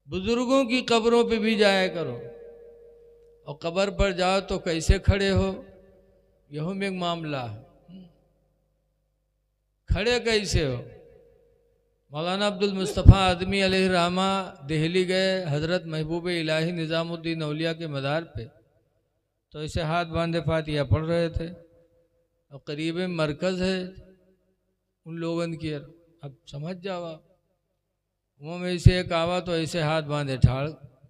बुजुर्गों की कब्रों पे भी जाया करो, और कब्र पर जाओ तो कैसे खड़े हो, यह में एक मामला है। खड़े कैसे हो? मौलाना अब्दुल मुस्तफ़ा आदमी अलैहिर्रहमा दिल्ली गए हज़रत महबूब इलाही निज़ामुद्दीन औलिया के मज़ार पे, तो ऐसे हाथ बांधे फातिहा पढ़ रहे थे, और करीब मरकज़ है उन लोगों की। अब समझ जाओ आप, मुँह में ऐसे एक आवा तो ऐसे हाथ बांधे ठाड़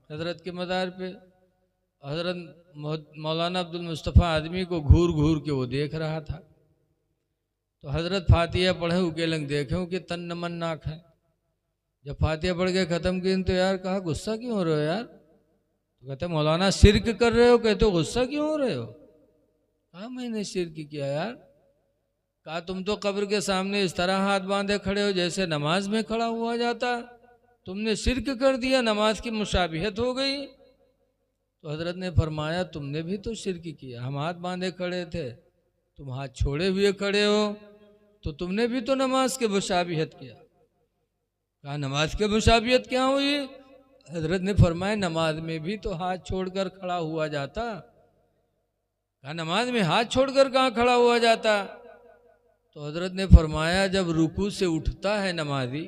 हज़रत के मज़ार पे। हज़रत मौलाना अब्दुल मुस्तफ़ा आदमी को घूर घूर के वो देख रहा था। तो हज़रत फातिहा पढ़े उकेलंग देखे कि तन नमन नाक है। जब फातिहा पढ़ के ख़त्म की तो यार कहा गुस्सा क्यों हो रहे हो यार? तो कहते मौलाना शिर्क कर रहे हो। कहते हो गुस्सा क्यों हो रहे हो? कहा मैंने शिर्क किया यार। कहा तुम तो कब्र के सामने इस तरह हाथ बांधे खड़े हो जैसे नमाज में खड़ा हुआ जाता, तुमने शिर्क कर दिया, नमाज की मुशाबिहत हो गई। तो हज़रत ने फरमाया तुमने भी तो शिर्क किया, हम हाथ बांधे खड़े थे, तुम हाथ छोड़े हुए खड़े हो, तो तुमने भी तो नमाज के मुशाबिहत किया। कहा नमाज के मुशाबिहत क्या हुई? हज़रत ने फरमाया नमाज में भी तो हाथ छोड़कर खड़ा हुआ जाता। कहा नमाज में हाथ छोड़कर कहाँ खड़ा हुआ जाता? तो हज़रत ने फरमाया जब रुकू से उठता है नमाजी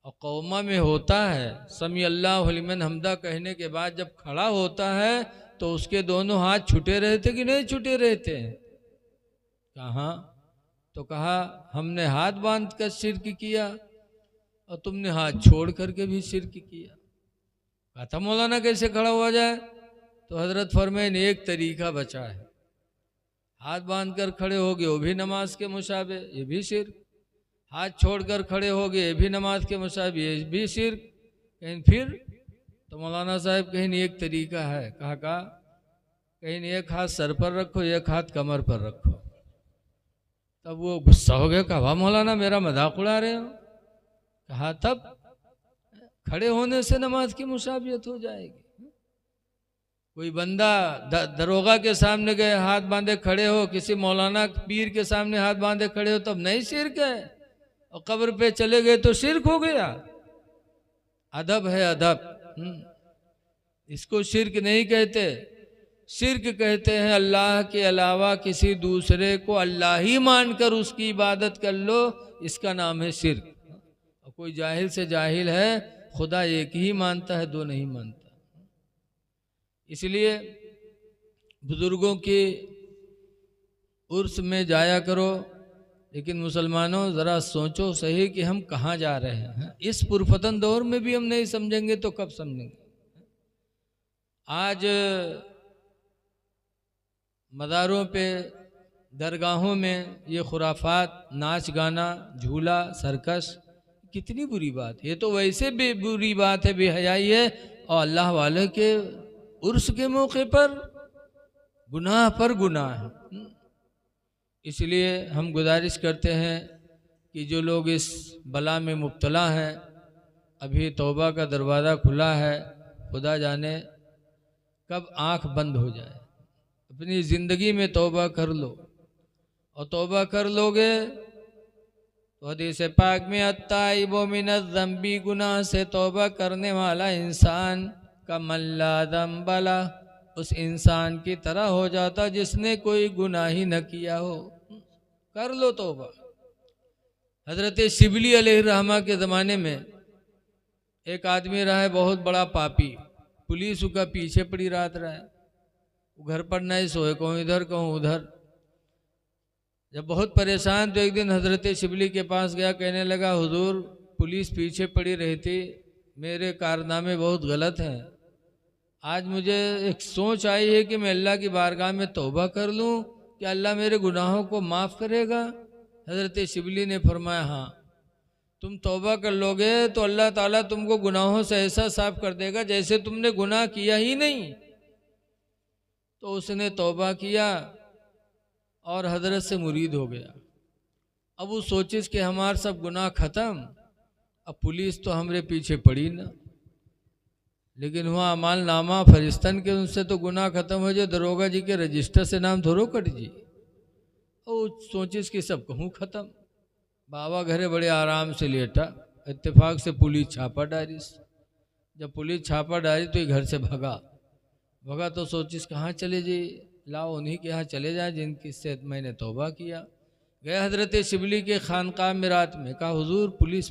और कौमा में होता है, समी अल्लाहु लिमन हम्दा कहने के बाद जब खड़ा होता है तो उसके दोनों हाथ छूटे रहते कि नहीं छूटे रहते हैं? कहाँ? तो कहा हमने हाथ बांध कर शिर्क किया और तुमने हाथ छोड़ करके भी शिर्क किया। कहा था मौलाना कैसे खड़ा हुआ जाए? तो हज़रत फरमाए एक तरीका बचा है, हाथ बांध कर खड़े हो गए वो भी नमाज के मुशाबे, ये भी शिर्क। हाथ छोड़कर खड़े हो गए ये भी नमाज के मुशाबे, ये भी शिर्क। कहीं फिर तो मौलाना साहब कहीं एक तरीका है। कहा कहीं एक हाथ सर पर रखो, एक हाथ कमर पर रखो। तब वो गुस्सा हो गया, कहा मौलाना मेरा मजाक उड़ा रहे हो? कहा तब खड़े होने से नमाज की मुशाबियत हो जाएगी। कोई बंदा दरोगा के सामने गए हाथ बांधे खड़े हो, किसी मौलाना पीर के सामने हाथ बांधे खड़े हो, तब नहीं शिर्क है। और कब्र पे चले गए तो शिर्क हो गया। अदब है अदब। इसको शिर्क नहीं कहते। शिर्क कहते हैं अल्लाह के अलावा किसी दूसरे को अल्लाह ही मानकर उसकी इबादत कर लो, इसका नाम है शिर्क। और कोई जाहिल से जाहिल है, खुदा एक ही मानता है, दो नहीं मानता। इसलिए बुजुर्गों के उर्स में जाया करो। लेकिन मुसलमानों ज़रा सोचो सही कि हम कहाँ जा रहे हैं। इस पुरफतन दौर में भी हम नहीं समझेंगे तो कब समझेंगे? आज मज़ारों पे दरगाहों में ये खुराफात, नाच गाना, झूला, सर्कस, कितनी बुरी बात है। ये तो वैसे भी बुरी बात है, बेहयाई है। और अल्लाह वाले के उर्स के मौके पर गुनाह पर गुनाह है। इसलिए हम गुजारिश करते हैं कि जो लोग इस बला में मुब्तला हैं, अभी तौबा का दरवाज़ा खुला है, खुदा जाने कब आँख बंद हो जाए। अपनी ज़िंदगी में तौबा कर लो, और तौबा कर लोगे तो हदीस पाक में अत्ताइबु मिनज़्ज़ंबी, गुनाह से तौबा करने वाला इंसान का मल्ला ज़ंबला, उस इंसान की तरह हो जाता जिसने कोई गुनाह ही न किया हो। कर लो तौबा। हज़रत शिबली अलैहिर्रहमा के ज़माने में एक आदमी रहा है बहुत बड़ा पापी, पुलिस उसका पीछे पड़ी रात रहा है, वो घर पर नहीं सोए, कहूँ इधर कहूँ उधर। जब बहुत परेशान तो एक दिन हज़रत शिबली के पास गया, कहने लगा हुजूर पुलिस पीछे पड़ी रहती, मेरे कारनामे बहुत गलत हैं, आज मुझे एक सोच आई है कि मैं अल्लाह की बारगाह में तौबा कर लूँ, कि अल्लाह मेरे गुनाहों को माफ़ करेगा? हज़रत शिबली ने फरमाया हाँ, तुम तौबा कर लोगे तो अल्लाह ताला तुमको गुनाहों से ऐसा साफ कर देगा जैसे तुमने गुनाह किया ही नहीं। तो उसने तौबा किया और हज़रत से मुरीद हो गया। अब वो सोचिस कि हमारे सब गुनाह ख़त्म, अब पुलिस तो हमरे पीछे पड़ी ना। लेकिन हुआ अमाल नामा फरिश्तन के, उनसे तो गुनाह ख़त्म हो जाए, दरोगा जी के रजिस्टर से नाम थोड़ो कट जी। और सोचिस कि सब कहूँ ख़त्म। बाबा घरे बड़े आराम से लेटा, इत्तेफाक से पुलिस छापा डारिस। जब पुलिस छापा डाली तो ये घर से भगा तो सोचिस कहाँ चले जी, लाओ उन्हीं के यहाँ चले जाए जिनकी से मैंने तौबा किया। गए हज़रत शिबली के खानकाह में रात में, कहा हुजूर पुलिस।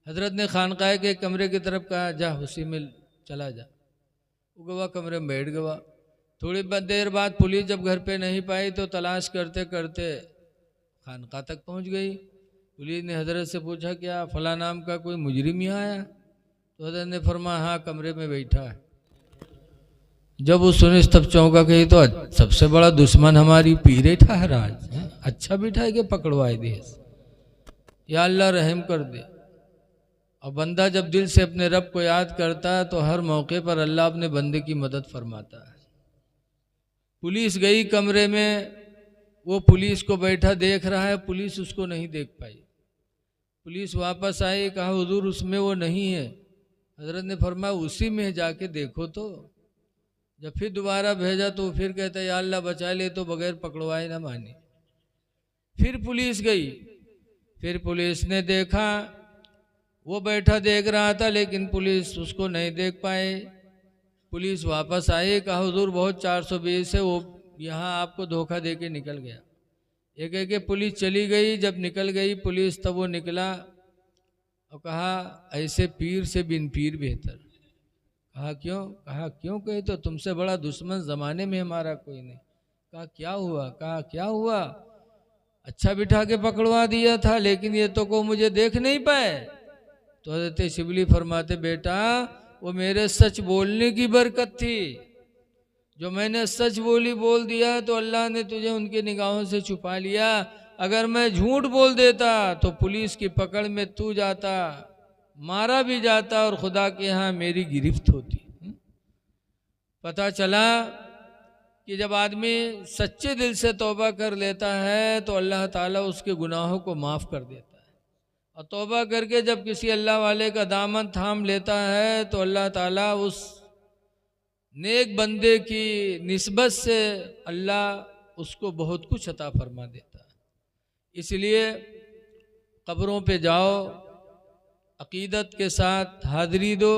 हज़रत ने खानकाह के कमरे की तरफ कहा जा उसी में चला जा। वो गवा कमरे में बैठ गवा। थोड़ी देर बाद पुलिस जब घर पे नहीं पाई तो तलाश करते करते खानकाह तक पहुंच गई। पुलिस ने हज़रत से पूछा क्या फला नाम का कोई मुजरिम यहाँ आया? तो हज़रत ने फरमाया हाँ कमरे में बैठा है। जब वो सुने तब चौंका कही तो सबसे बड़ा दुश्मन हमारी पीरे ठहराज, अच्छा बिठाए के पकड़वाए दे, या अल्लाह रहम कर दे। और बंदा जब दिल से अपने रब को याद करता है तो हर मौके पर अल्लाह अपने बंदे की मदद फरमाता है। पुलिस गई कमरे में, वो पुलिस को बैठा देख रहा है, पुलिस उसको नहीं देख पाई। पुलिस वापस आई, कहा हुजूर उसमें वो नहीं है। हजरत ने फरमाया उसी में जाके देखो। तो जब फिर दोबारा भेजा तो फिर कहता है या अल्लाह बचा ले, तो बगैर पकड़वाए ना मानी। फिर पुलिस गई, फिर पुलिस ने देखा, वो बैठा देख रहा था लेकिन पुलिस उसको नहीं देख पाए। पुलिस वापस आई, कहा हुजूर बहुत 420 है, वो यहाँ आपको धोखा दे के निकल गया। एक एक पुलिस चली गई। जब निकल गई पुलिस तब वो निकला और कहा ऐसे पीर से बिन पीर बेहतर। कहा क्यों? कहे तो तुमसे बड़ा दुश्मन ज़माने में हमारा कोई नहीं। कहा क्या हुआ? कहा क्या हुआ? अच्छा बिठा के पकड़वा दिया था लेकिन ये तो को मुझे देख नहीं पाए। तो हज़रत शिबली फरमाते बेटा वो मेरे सच बोलने की बरकत थी। जो मैंने सच बोल दिया तो अल्लाह ने तुझे उनकी निगाहों से छुपा लिया। अगर मैं झूठ बोल देता तो पुलिस की पकड़ में तू जाता, मारा भी जाता और खुदा के यहाँ मेरी गिरफ्त होती। पता चला कि जब आदमी सच्चे दिल से तौबा कर लेता है तो अल्लाह ताला उसके गुनाहों को माफ़ कर देता है। और तौबा करके जब किसी अल्लाह वाले का दामन थाम लेता है तो अल्लाह ताला उस नेक बंदे की निस्बत से अल्लाह उसको बहुत कुछ अता फरमा देता है। इसलिए कब्रों पे जाओ, अकीदत के साथ हाज़री दो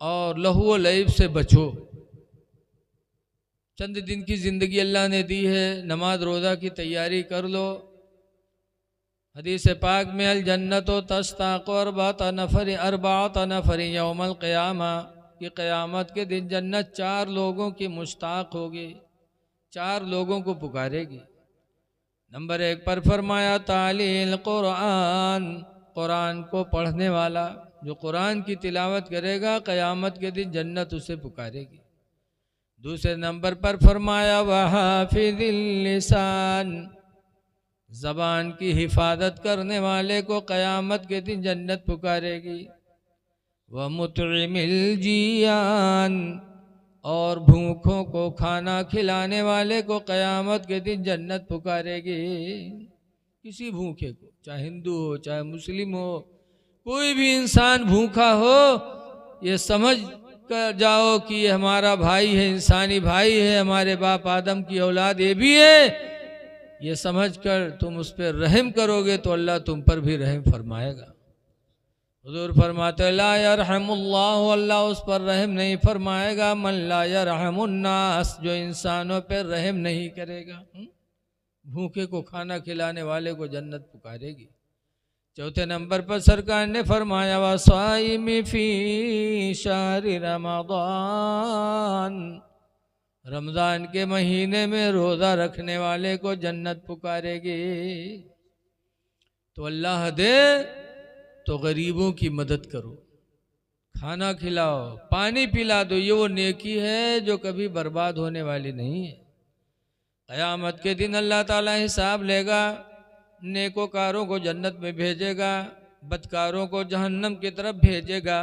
और लहू व लईब से बचो। चंद दिन की ज़िंदगी अल्लाह ने दी है, नमाज रोज़ा की तैयारी कर लो। हदीस पाक में अल जन्नतो तस्ताक़ु अर्बाअत नफ़र यौमल क़ियामा, कि क़यामत के दिन जन्नत 4 लोगों की मुश्ताक़ होगी, 4 लोगों को पुकारेगी। नंबर 1 पर फरमाया तालील कुरान, कुरान को पढ़ने वाला, जो कुरान की तिलावत करेगा क़यामत के दिन जन्नत उसे पुकारेगी। दूसरे नंबर पर फरमाया वहाफिज़िल लिसान, ज़बान की हिफाजत करने वाले को क़यामत के दिन जन्नत पुकारेगी। व मुतइमिल जियान, और भूखों को खाना खिलाने वाले को क़यामत के दिन जन्नत पुकारेगी। किसी भूखे को, चाहे हिंदू हो चाहे मुस्लिम हो, कोई भी इंसान भूखा हो, ये समझ कर जाओ कि ये हमारा भाई है, इंसानी भाई है, हमारे बाप आदम की औलाद ये भी है। ये समझकर तुम उस पर रहम करोगे तो अल्लाह तुम पर भी रहम फरमाएगा। हुजूर फरमाते ला यरहमुल्लाहु, अल्लाह उस पर रहम नहीं फरमाएगा मन ला यरहमुन्नास, जो इंसानों पर रहम नहीं करेगा। भूखे को खाना खिलाने वाले को जन्नत पुकारेगी। चौथे नंबर पर सरकार ने फरमाया वसाइमी फी शहरी रमज़ान, रमज़ान के महीने में रोज़ा रखने वाले को जन्नत पुकारेगी। तो अल्लाह दे तो गरीबों की मदद करो, खाना खिलाओ, पानी पिला दो, ये वो नेकी है जो कभी बर्बाद होने वाली नहीं है। क़यामत के दिन अल्लाह ताला हिसाब लेगा, नेकोकारों को जन्नत में भेजेगा, बदकारों को जहन्नम की तरफ भेजेगा।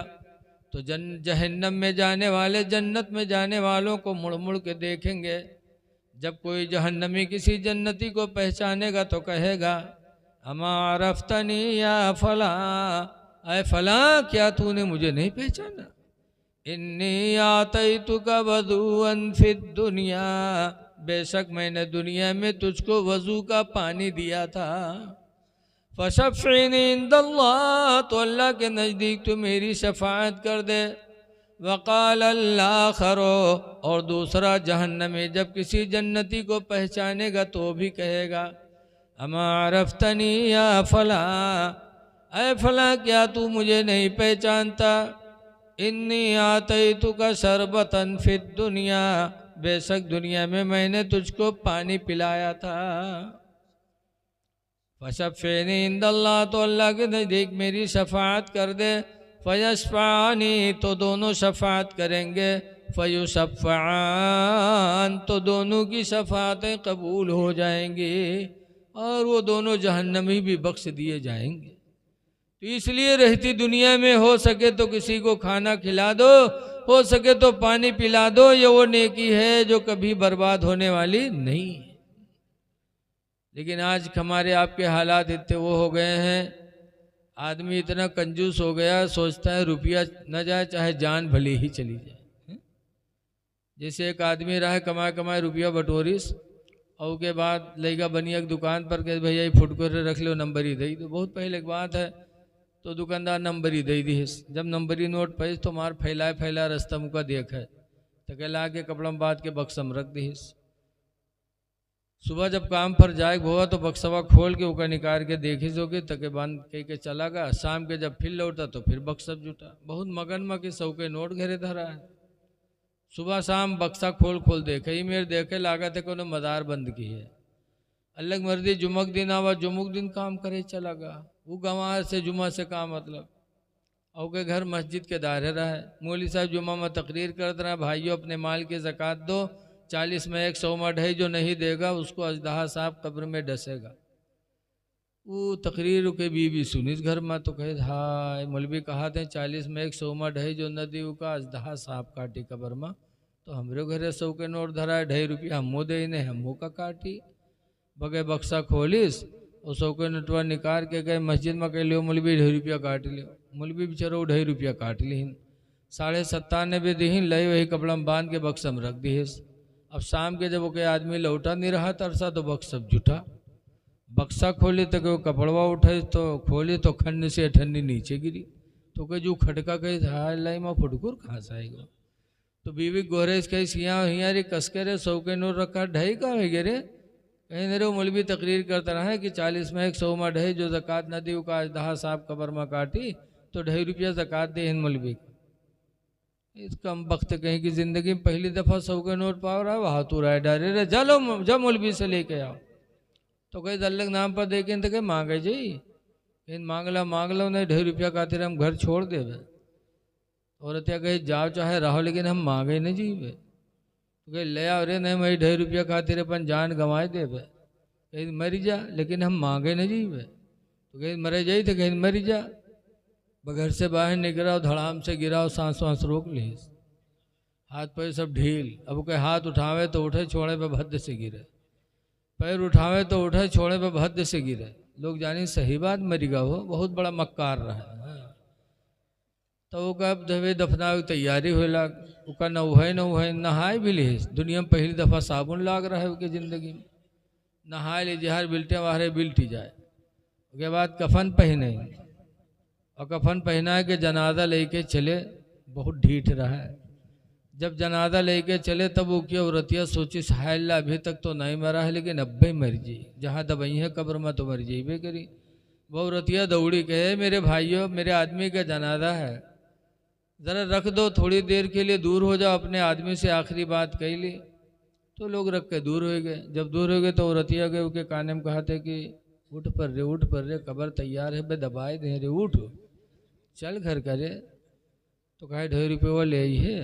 तो जहन्नम में जाने वाले जन्नत में जाने वालों को मुड़ मुड़ के देखेंगे। जब कोई जहन्नमी किसी जन्नती को पहचानेगा तो कहेगा अमारफ्तनी या फला, अय फला क्या तूने मुझे नहीं पहचाना? इन्नी आतैतुका वज़ूअन फिद दुनिया, बेशक मैंने दुनिया में तुझको वज़ू का पानी दिया था। फशफ़ीनी इंदल्लाह, तो अल्लाह के नज़दीक तो मेरी शफाअत कर दे। वक़ाल अल्लाखरो, और दूसरा जहन्नमी जब किसी जन्नती को पहचानेगा तो भी कहेगा, अमा अरफ्तनी या फला, ऐ फला क्या तू मुझे नहीं पहचानता। इन्नी आतैतुका शरबतन फिद दुनिया, बेशक दुनिया में मैंने तुझको पानी पिलाया था। फशफ़ीनी इंदल्लाह, तो अल्लाह के नज़दीक मेरी शफाअत कर दे। फयशफ़ानी, तो दोनों शफाअत करेंगे। फयुशफ़ान, तो दोनों की शफाअतें कबूल हो जाएंगी और वो दोनों जहन्नमी भी बख्श दिए जाएंगे। तो इसलिए रहती दुनिया में हो सके तो किसी को खाना खिला दो, हो सके तो पानी पिला दो, ये वो नेकी है जो कभी बर्बाद होने वाली नहीं है। लेकिन आज हमारे आपके हालात इतने वो हो गए हैं, आदमी इतना कंजूस हो गया, सोचता है रुपया न जाए चाहे जान भले ही चली जाए। जैसे एक आदमी रहा कमाए कमाए रुपया बटोरिस, और उसके बाद लईगा बनिया की दुकान पर के भैया ये फुटकोरे रख लो, नंबर ही दई। तो बहुत पहले की बात है, तो दुकानदार नंबर ही दई दी। जब नंबरी नोट पैस तो मार फैलाए फैलाए रास्ता मुका देख है, तो कहला के कपड़ा में बांध के बक्सम रख दी। सुबह जब काम पर जाए हुआ तो बक्सवा खोल के उका निकाल के देखी जोगे तके बांध कह के चला गया। शाम के जब फिर लौटा तो फिर बक्सा जुटा, बहुत मगन में के सौ के नोट घेरे धरा है। सुबह शाम बक्सा खोल खोल देखे ही मेरे देखे लागत है को मदार बंद की है। अलग मर्दी जुमक दिन आवा, जुमुक दिन काम करे चला गया। वो गंवार से जुमा से काम मतलब, और के घर मस्जिद के दायरे रहा है। मौलवी साहब जुमा में तकरीर करते रहे, भाइयों अपने माल की ज़कात दो, 40 में 100 में ढाई, जो नहीं देगा उसको अजदहा साहब कब्र में डसेगा। वो तकरीर के बीवी सुनी घर में तो कहे हाय मौलवी कहा थे 40 में 100 में ढाई, जो न दी का अजदहा साहब काटी कब्र में। तो हमरे घरे 100 के नोट धरा है, 2.5 रुपया हमो दे ने हमो का काटी। बगे बक्सा खोलिस और 100 के नोटवा निकाल के गए मस्जिद में कह लियो मौलवी 2.5 रुपया काट लियो। मौलवी बेचारो 2.5 रुपया काट ली, 97.5 दीन लई, वही कपड़ा में बांध के बक्सा में रख दी। अब शाम के जब वो के आदमी लौटा नहीं रहा तरसा तो बक्सा जुटा। बक्सा खोली तो वो कपड़वा उठाई तो खोली तो खन्नी से ठंडी नीचे गिरी। तो कहे जो खटका कही हाय लाई माँ फुटकुर कहाँ से आएगा। तो बीवी गोरेश कही सिया हिया रे कसके रे 100 के नोट रखा ढाई का है रे। कहीं मेरे मौलवी तकरीर करता रहा है कि 40 में 100 में ढाई, जो ज़कात न दी का अजदहा साहब कब्र में काटी तो 2.5 रुपया ज़कात दे इन मौलवी को। इस कम वक्त कहीं की जिंदगी में पहली दफा 100 के नोट पाव रहा है, वहाँ तू राय डाले रे चलो जब मौलवी से लेके आओ। तो कहीं दल्लक नाम पर देखें तो कहीं मांगे जी इन मांग लो नहीं 2.5 रुपया खातिर हम घर छोड़ देवे। औरत या कहीं जाओ चाहे रहो लेकिन हम मांगे नहीं जीवे। तो कहीं ले आओ रे नहीं मैं 2.5 रुपया खातिर अपन जान गंवाए देवे। कहीं मरी जा लेकिन हम मांगे नहीं जीवे। तो कहीं मरे जाई तो कहीं मरी जा। घर से बाहर निकलाओ धड़ाम से गिराओ, सांस वांस रोक ली, हाथ पैर सब ढील। अब कोई हाथ उठावे तो उठे, छोड़े पे भद्द से गिरे, पैर उठावे तो उठे, छोड़े पे भद्द से गिरे। लोग जानी सही बात मरीगा हो, बहुत बड़ा मक्कार रहा है। तो वो कब धवे दफना की तैयारी होला, उका न उहे नहाए भी ली। दुनिया में पहली दफ़ा साबुन लाग रहा है उसकी ज़िंदगी में। नहाए ली जहर बिल्टे वारे बिल्टी जाए। उसके बाद कफन पहने और कफन पहना के जनाजा लेके चले, बहुत ढीठ रहा है। जब जनाजा लेके चले तब वो क्या औरतिया सोची साहिल्ला अभी तक तो नहीं मरा है लेकिन अब भी मर जी, जहाँ दबई है कब्र में तो मर जाइबे करी। वो औरतिया दौड़ी कहे मेरे भाइयों मेरे आदमी का जनाजा है, ज़रा रख दो थोड़ी देर के लिए, दूर हो जाओ, अपने आदमी से आखिरी बात कही ली। तो लोग रख के दूर हो गए। जब दूर हो गए तो औरतिया गए उसके काने में कहा थे कि उठ पर रे कब्र तैयार है बे दबाए दे रे, उठ चल घर करे। तो कहे 2.5 रुपये ले आई है,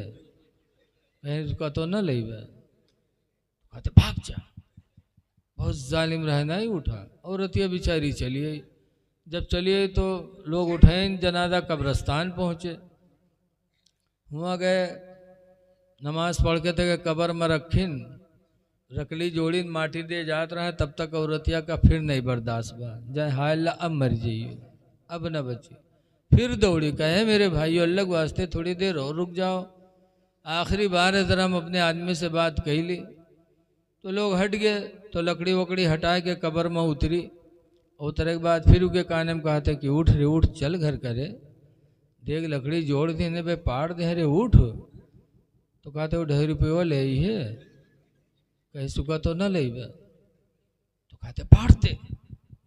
कहीं उसका तो न ले कहते भाग जा। बहुत जालिम रहना ही उठा। औरतिया बेचारी चली आई। जब चली आई तो लोग उठे, जनाजा कब्रस्तान पहुँचे। वहाँ गए नमाज पढ़ के तक कब्र में रखिन, रकली जोड़ी माटी दे जात रहा है। तब तक औरतिया का फिर नहीं बर्दाश्त बा, जाए हाय अल्लाह अब मर जाइए, अब न बची। फिर दौड़ी कहे मेरे भाइयों अल्लाह के वास्ते थोड़ी देर और रुक जाओ, आखिरी बार है ज़रा हम अपने आदमी से बात कही ली। तो लोग हट गए। तो लकड़ी वकड़ी हटा के कब्र में उतरी उतरे के बाद फिर उसके कान में कहा था कि उठ रे उठ, चल घर करे, देख लकड़ी जोड़ देने पे पाड़ दे रे उठ। तो कहते वो 2.5 रुपये ले ही है, कहीं सुखा तो न ले। तो कहते पाड़ते,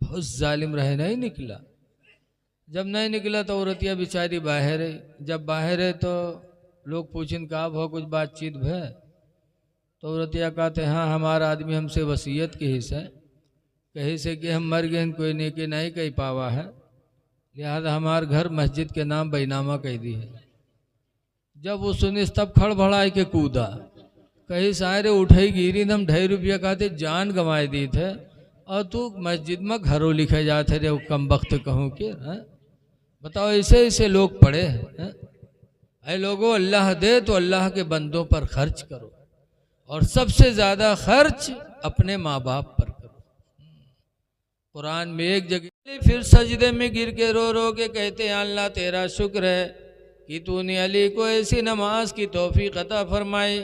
बहुत जालिम रहे, नहीं निकला। जब नहीं निकला तो औरतिया बेचारी बाहर है। जब बाहर है तो लोग पूछें कहा भो कुछ बातचीत भे। तो औरतिया कहते हाँ हमारा आदमी हमसे वसीयत की हिस्सा है, कहीं से कि हम मर गए कोई नेकी नहीं कही पावा है, लिहाजा हमारे घर मस्जिद के नाम बैनामा कह दी है। जब वो सुनी तब खड़बड़ाई के कूदा, कहीं सारे उठाई गिरी, हम 2.5 रुपया कहते जान गंवाए दी थे, और तू मस्जिद में घरों लिखे जाते रे कम वक्त कहूँ कि बताओ ऐसे ऐसे लोग पड़े हैं। ऐ लोगों, अल्लाह दे तो अल्लाह के बंदों पर खर्च करो, और सबसे ज़्यादा खर्च अपने माँ बाप पर करो। कुरान में एक जगह फिर सजदे में गिर के रो रो के कहते हैं अल्लाह तेरा शुक्र है कि तूने अली को ऐसी नमाज की तौफीक अता फरमाई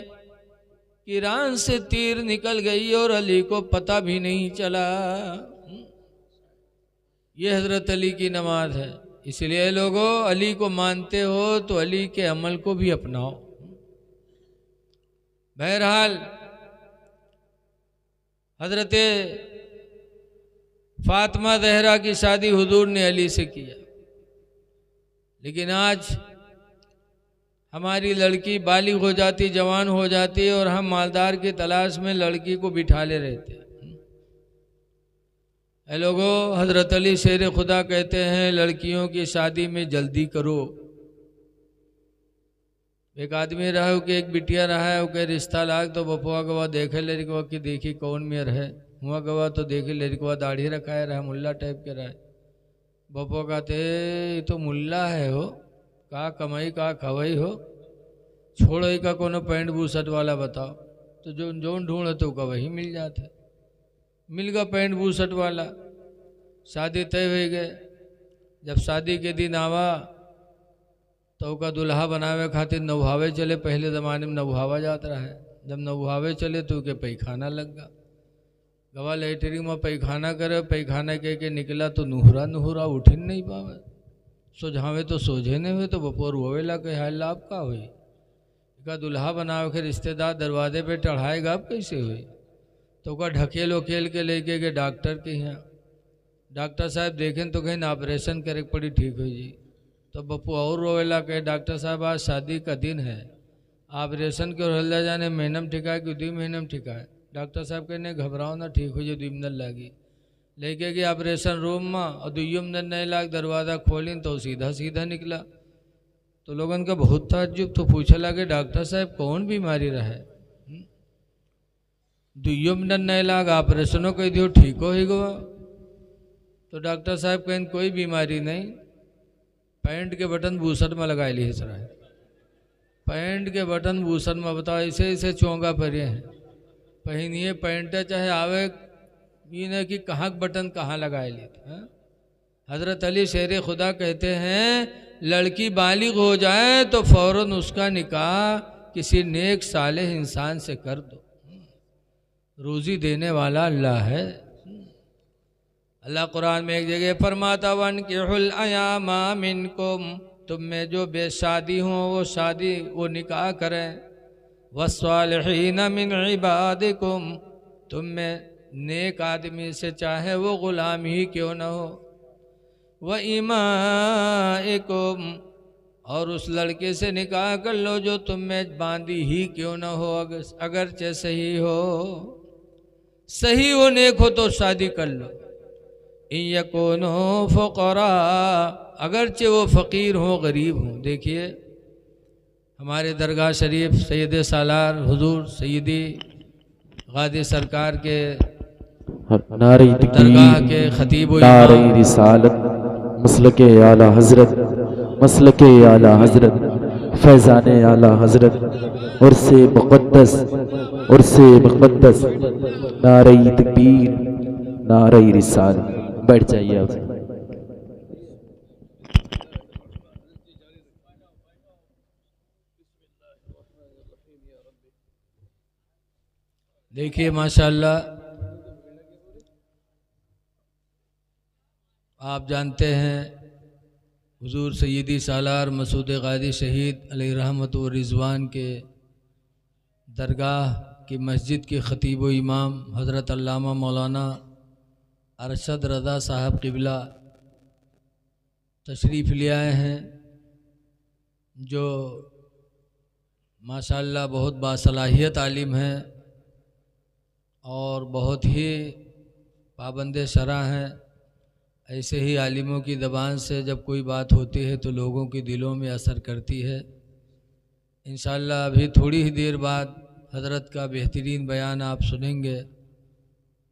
कि रान से तीर निकल गई और अली को पता भी नहीं चला। ये हजरत अली की नमाज है। इसलिए लोगों, अली को मानते हो तो अली के अमल को भी अपनाओ। बहरहाल हजरत फातिमा ज़हरा की शादी हुजूर ने अली से किया, लेकिन आज हमारी लड़की बालिग हो जाती, जवान हो जाती है, और हम मालदार की तलाश में लड़की को बिठा ले रहते हैं। ऐ लोगों, हजरत अली शेर खुदा कहते हैं लड़कियों की शादी में जल्दी करो। एक आदमी रहा कि एक बिटिया रहा है, वो रिश्ता लाग तो बपुआ गवा देखे लड़कवा की देखी कौन में रहे, हुआ गवा तो देखी लड़कवा दाढ़ी रखाए रहा, मुल्ला टाइप के रहा। बपुआ कहते ये तो मुल्ला है हो, का कमाई का खवाई हो, छोड़ो का कोनो पैंट बूसट वाला बताओ। तो जो जोन ढूंढे तो का वही मिल जाते, मिल गया पैंट बूसट वाला। शादी तय हो गए। जब शादी के दिन आवा तो का दुल्हा बनावे खातिर नौहावे चले। पहले ज़माने में नौहावा जाता रहा है। जब नौहावे चले तो के पैखाना लग गया। गवा लेटरिंग में पैखाना करे, पैखाना के निकला तो नुहरा नुहरा उठ ही नहीं पावे, सोझावे तो सोझे नहीं हुए। तो बपोर रोवेला के हाल लाभ का हुई का दुल्हा बनावे के रिश्तेदार दरवाजे पे चढ़ाएगा अब कैसे हुई। तो का ढकेल वकेल के लेके गए डॉक्टर के यहाँ। डॉक्टर साहब देखें तो कहीं ऑपरेशन करे पड़ी ठीक हो जी। तो बप्पू और रोवेला कहे डॉक्टर साहब आज शादी का दिन है, ऑपरेशन के हल्ला जाने महीनम ठिका है कि 2 महीनम ठिका है। डॉक्टर साहब कहने घबराओ ना, ठीक हो जाए, 2 मिनट लगी। लेके गए ऑपरेशन रूम में और 2 मिनट नहीं लाग, दरवाज़ा खोलिन तो सीधा सीधा निकला। तो लोगन का बहुत ताज्जुब, तो पूछे लगे डॉक्टर साहब कौन बीमारी रहे। 2 मिनट नहीं लाग ऑपरेशनों कह दियो ठीक हो ही गवा। तो डॉक्टर साहब कहें कोई बीमारी नहीं, पैंट के बटन बूसट में लगा ली सर, पैंट के बटन बूसट में। बताओ ऐसे ऐसे चोंगा परे हैं, पहनिए पैंट चाहे आवे ये न कि कहाँ बटन कहाँ लगाए ली। हजरत अली शेर खुदा कहते हैं लड़की बालिग हो जाए तो फौरन उसका निकाह किसी नेक सालेह इंसान से कर दो। रोजी देने वाला अल्लाह है। अल्लाह कुरान में एक जगह फरमाता वन किहुल अयामा मिनकुम, तुम में जो बेशादी हो वो शादी वो निकाह करें। वस्सालिहीन मिन इबादिकुम, तुम में नेक आदमी से चाहे वो गुलाम ही क्यों न हो। व इमाइकुम, और उस लड़के से निकाह कर लो जो तुम में बांधी ही क्यों न हो, अगरचे सही हो, सही हो नेक हो तो शादी कर लो। यकोनो फ़क़रा, अगरचे वो फ़कीर हो गरीब हो। देखिए हमारे दरगाह शरीफ सैयद सालार हुजूर सैयदी गादी सरकार के दरगाह के खतीब नारे रिसालत मसलके आला हजरत, मसलके आला हजरत, फैज़ाने आला हजरत, उर्से मुक़द्दस, उर्से मुक़द्दस, नारे तकबीर, नारे रिसालत। बैठ जाइए आप। देखिए माशाअल्लाह आप जानते हैं हुजूर सैयदी सालार मसूद ग़ाज़ी शहीद अलैहि रहमत व रिज़वान के दरगाह की मस्जिद के ख़तीब व इमाम हज़रत अल्लामा मौलाना अरशद रज़ा साहब क़िबला तशरीफ़ ले आए हैं, जो माशाअल्लाह बहुत बासलाहियत आलिम हैं और बहुत ही पाबंद शरअ हैं। ऐसे ही आलिमों की ज़बान से जब कोई बात होती है तो लोगों के दिलों में असर करती है। इंशाअल्लाह अभी थोड़ी ही देर बाद हज़रत का बेहतरीन बयान आप सुनेंगे।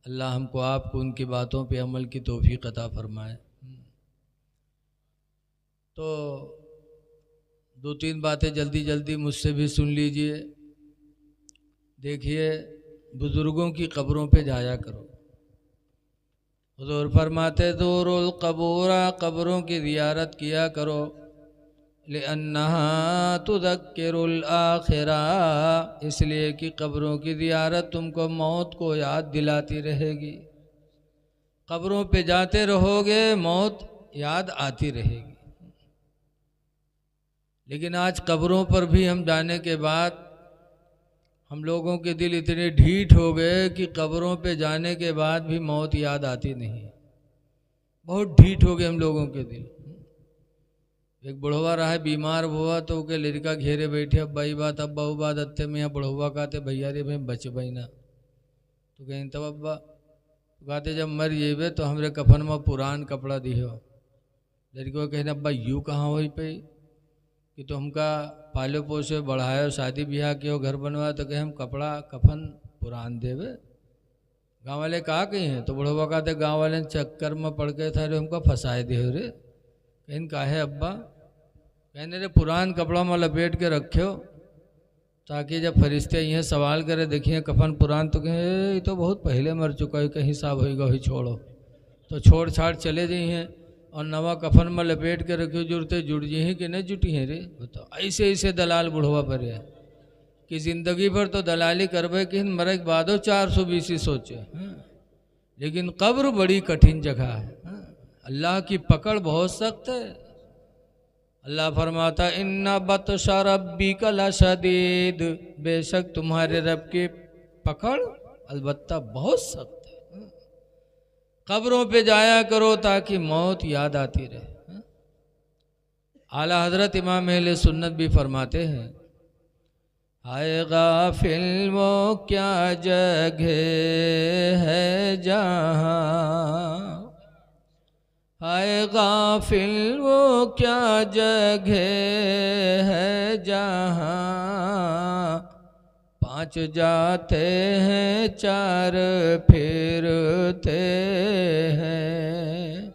अल्लाह हमको आपको उनकी बातों पे अमल की तौफीक अता फरमाए। तो दो तीन बातें जल्दी जल्दी मुझसे भी सुन लीजिए। देखिए, बुज़ुर्गों की कब्रों पे जाया करो। हुज़ूर फरमाते ज़ूरुल क़बूरा, कब्रों की ज़ियारत किया करो। लिअन्नहा तुज़क्किरुल आखिरा, इसलिए कि कब्रों की ज़ियारत तुमको मौत को याद दिलाती रहेगी। कब्रों पे जाते रहोगे मौत याद आती रहेगी। लेकिन आज कब्रों पर भी हम जाने के बाद हम लोगों के दिल इतने ढीठ हो गए कि कब्रों पे जाने के बाद भी मौत याद आती नहीं। बहुत ढीठ हो गए हम लोगों के दिल। एक बुढ़वा रहा है, बीमार हुआ तो के लड़का घेरे बैठे, अब्बा ही बात अब्बा वो बात अत्ते में यहाँ बुढ़वा कहते भैया रे भाई बच भाई ना। तो कहें तब अब्बा कहते जब मर जेबे तो हमरे कफन में पुरान कपड़ा दिहो। लड़को कहने अब्बा यूँ कहाँ हो पे कि तो हमका पाले पोसे बढ़ायो, शादी ब्याह कियो, घर बनवाया, तो कहे हम कपड़ा कफन पुरान देवे। गाँव वाले कहा कहीं हैं तो बुढ़वा कहते गाँव वाले चक्कर में पड़ गए था, हमको फंसाए दे रे। कहीं काहे अब्बा? कहने रे पुरान कपड़ा में लपेट के रखो ताकि जब फरिश्ते यहाँ सवाल करे देखिए कफन पुरान, तो कहें ये तो बहुत पहले मर चुका है, कहीं साहब होगा ही छोड़ो। तो छोड़ छाड़ चले जाइए और नवा कफन में लपेट के रखियो, जुड़ते जुड़ जी हैं कि नहीं जुटी हैं रे। बताओ, ऐसे ऐसे दलाल बुढ़वा पर है कि ज़िंदगी भर तो दलाली करबे कि मरे के बाद 420 सोचे। लेकिन कब्र बड़ी कठिन जगह है। अल्लाह की पकड़ बहुत सख्त है। अल्लाह फरमाता इन्ना बतशा रब्बिका लशदीद, बेशक तुम्हारे रब की पकड़ अलबत्ता बहुत सख्त है। कब्रों पे जाया करो ताकि मौत याद आती रहे। आला हजरत इमाम अहले सुन्नत भी फरमाते हैं, हाय गाफिल वो क्या जगह है जहाँ, हाय गाफिल वो क्या जगह है जहाँ, पांच जाते हैं चार फिरते हैं,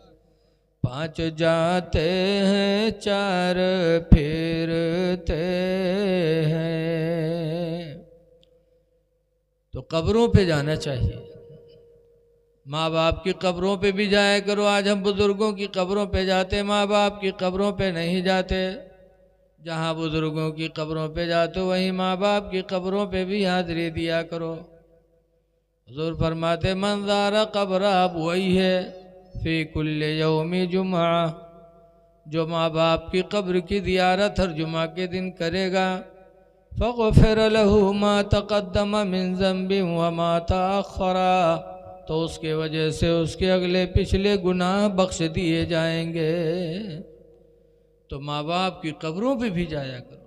पांच जाते हैं चार फिरते हैं। तो कब्रों पे जाना चाहिए। माँ बाप की कब्रों पे भी जाया करो। आज हम बुज़ुर्गों की कब्रों पे जाते, माँ बाप की कब्रों पे नहीं जाते। जहाँ बुज़ुर्गों की कब्रों पे जाते वहीं माँ बाप की कब्रों पे भी हाज़िरी दिया करो। हुज़ूर फरमाते मंज़ारा कब्र आप वही है फ़ी कुल्ले यौमी जुमा, जो माँ बाप की कब्र की ज़ियारत हर जुमा के दिन करेगा, फ़ग़फ़िर लहू मा तक़द्दम मिन ज़ंबि व मा तअख़्ख़रा, तो उसके वजह से उसके अगले पिछले गुनाह बख्श दिए जाएंगे। तो माँ बाप की कब्रों पे भी जाया करो।